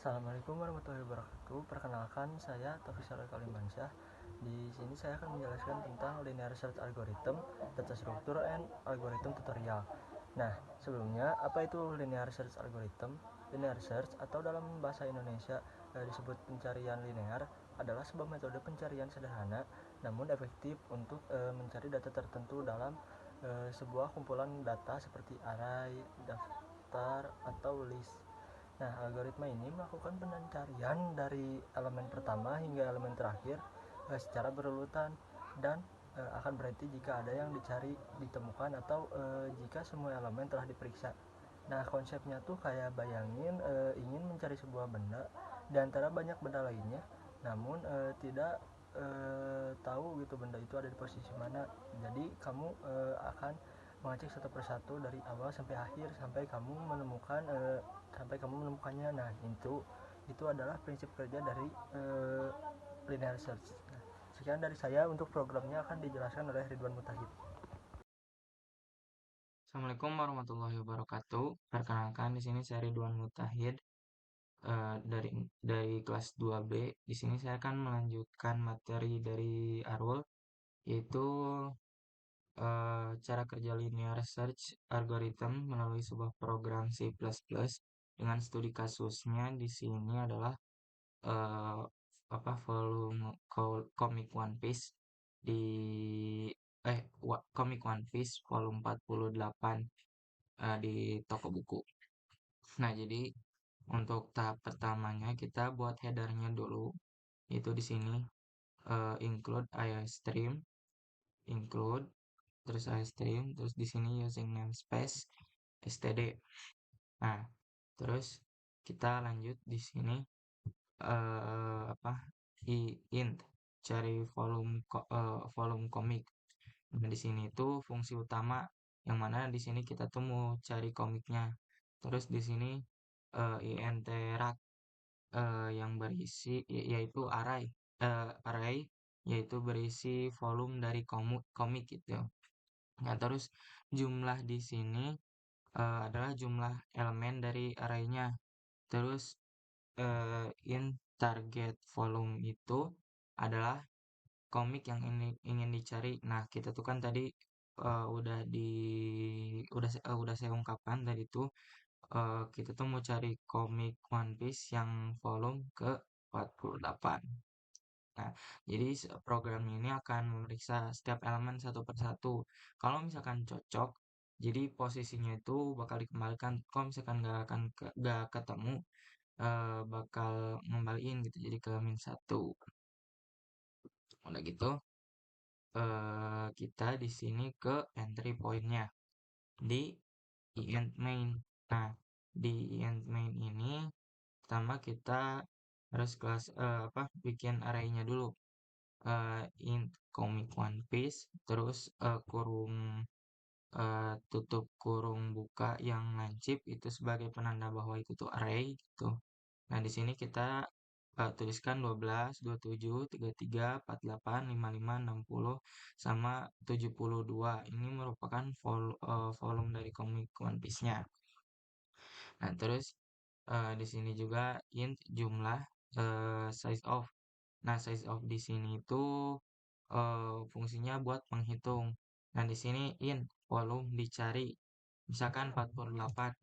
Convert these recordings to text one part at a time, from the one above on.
Assalamualaikum warahmatullahi wabarakatuh. Perkenalkan, saya Taufik Saleh Kalimansyah. Di sini saya akan menjelaskan tentang linear search algorithm, data structure, and algorithm tutorial. Nah, sebelumnya apa itu linear search algorithm? Linear search atau dalam bahasa Indonesia disebut pencarian linear adalah sebuah metode pencarian sederhana namun efektif untuk mencari data tertentu dalam sebuah kumpulan data seperti array, daftar, atau list. Nah, algoritma ini melakukan pencarian dari elemen pertama hingga elemen terakhir secara berurutan dan akan berhenti jika ada yang dicari ditemukan atau jika semua elemen telah diperiksa. Nah, konsepnya tuh kayak bayangin ingin mencari sebuah benda di antara banyak benda lainnya, namun tidak tahu gitu benda itu ada di posisi mana. Jadi kamu akan mengecek satu persatu dari awal sampai akhir sampai kamu menemukannya. Nah, itu adalah prinsip kerja dari linear search. Nah, sekian dari saya. Untuk programnya akan dijelaskan oleh Ridwan Mutahid. Assalamualaikum warahmatullahi wabarakatuh. Perkenalkan di sini saya Ridwan Mutahid dari kelas 2B. Di sini saya akan melanjutkan materi dari Arul yaitu cara kerja linear search algorithm melalui sebuah program C++ dengan studi kasusnya di sini adalah eh, volume Comic One Piece di Comic One Piece volume 48 di toko buku. Nah, jadi untuk tahap pertamanya kita buat headernya dulu. Itu di sini include stream, include terus stream, terus di sini using namespace std. Nah, terus kita lanjut di sini eh apa int cari volume komik. Nah, di sini itu fungsi utama yang mana di sini kita tuh mau cari komiknya. Terus di sini int rak yang berisi yaitu array yaitu berisi volume dari komik gitu. Nah, terus jumlah di sini adalah jumlah elemen dari arraynya. Terus in target volume itu adalah komik yang ini ingin dicari. Nah, kita tuh kan tadi udah udah saya ungkapkan tadi tuh kita tuh mau cari komik One Piece yang volume ke 48. Nah, jadi program ini akan memeriksa setiap elemen satu persatu. Kalau misalkan cocok, jadi posisinya itu bakal dikembalikan. Kalau misalkan nggak ketemu, bakal ngembaliin gitu. Jadi ke min satu. Udah gitu, kita di sini ke entry pointnya di int main. Nah, di int main ini pertama kita harus bikin arraynya dulu. Int comic one piece terus kurung tutup kurung buka yang lancip itu sebagai penanda bahwa itu tuh array gitu. Nah, di sini kita tuliskan 12, 27, 33, 48, 55, 60 sama 72. Ini merupakan volume dari komik One Piece-nya. Nah, terus di sini juga int jumlah size of. Nah, size of di sini itu fungsinya buat menghitung. Nah, di sini int volume dicari. Misalkan 48.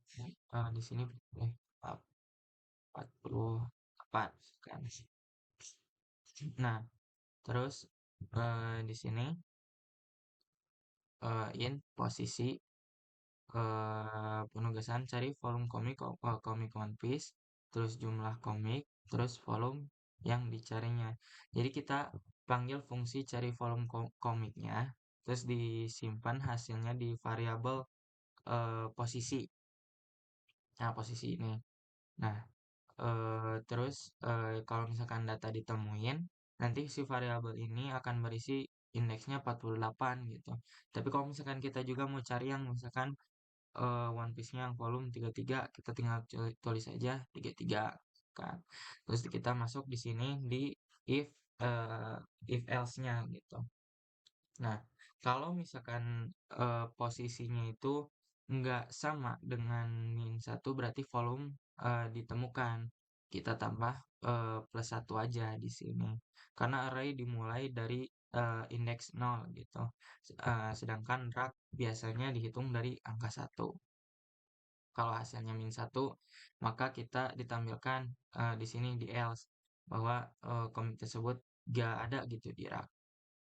Di sini 48 kan. Nah, terus di sini int posisi penugasan cari volume komik One Piece, terus jumlah komik, terus volume yang dicarinya. Jadi kita panggil fungsi cari volume komiknya, terus disimpan hasilnya di variabel posisi. Nah, posisi ini. Nah, terus kalau misalkan data ditemuin, nanti si variabel ini akan berisi indeksnya 48 gitu. Tapi kalau misalkan kita juga mau cari yang misalkan One Piece-nya yang volume 33, kita tinggal tulis aja 33 kan. Terus kita masuk di sini di if if else-nya gitu. Nah, kalau misalkan posisinya itu nggak sama dengan min satu berarti volume ditemukan. kita tambah plus 1 aja di sini. Karena array dimulai dari indeks 0 gitu. Sedangkan rak biasanya dihitung dari angka 1. Kalau hasilnya min 1, maka kita ditampilkan di sini di else bahwa komik tersebut gak ada gitu di rak.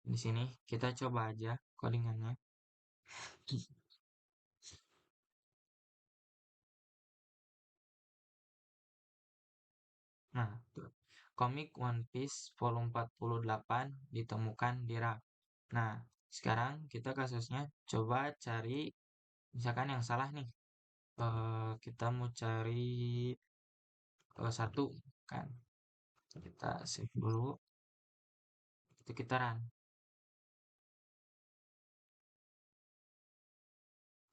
Di sini kita coba aja codingannya. Nah, tuh. Komik One Piece volume 48 ditemukan di rak. Nah, sekarang kita kasusnya coba cari misalkan yang salah nih. Kita mau cari satu kan. Kita save dulu. Itu kita run.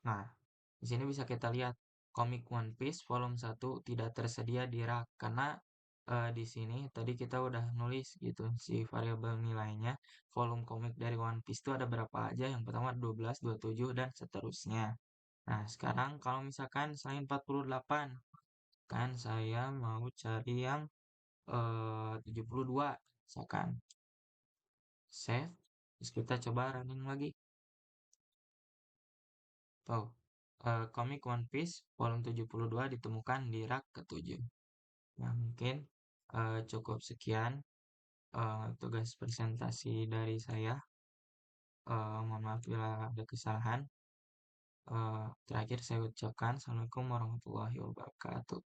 Nah, di sini bisa kita lihat komik One Piece volume 1 tidak tersedia di rak karena di sini tadi kita udah nulis gitu si variabel nilainya volume komik dari One Piece itu ada berapa aja. Yang pertama 12, 27 dan seterusnya. Nah, sekarang kalau misalkan selain 48 kan saya mau cari yang 72 misalkan. Save. Terus kita coba running lagi. Tuh, komik One Piece volume 72 ditemukan di rak ke-7. Nah, mungkin cukup sekian tugas presentasi dari saya. Mohon maaf bila ada kesalahan. Terakhir saya ucapkan Assalamualaikum warahmatullahi wabarakatuh.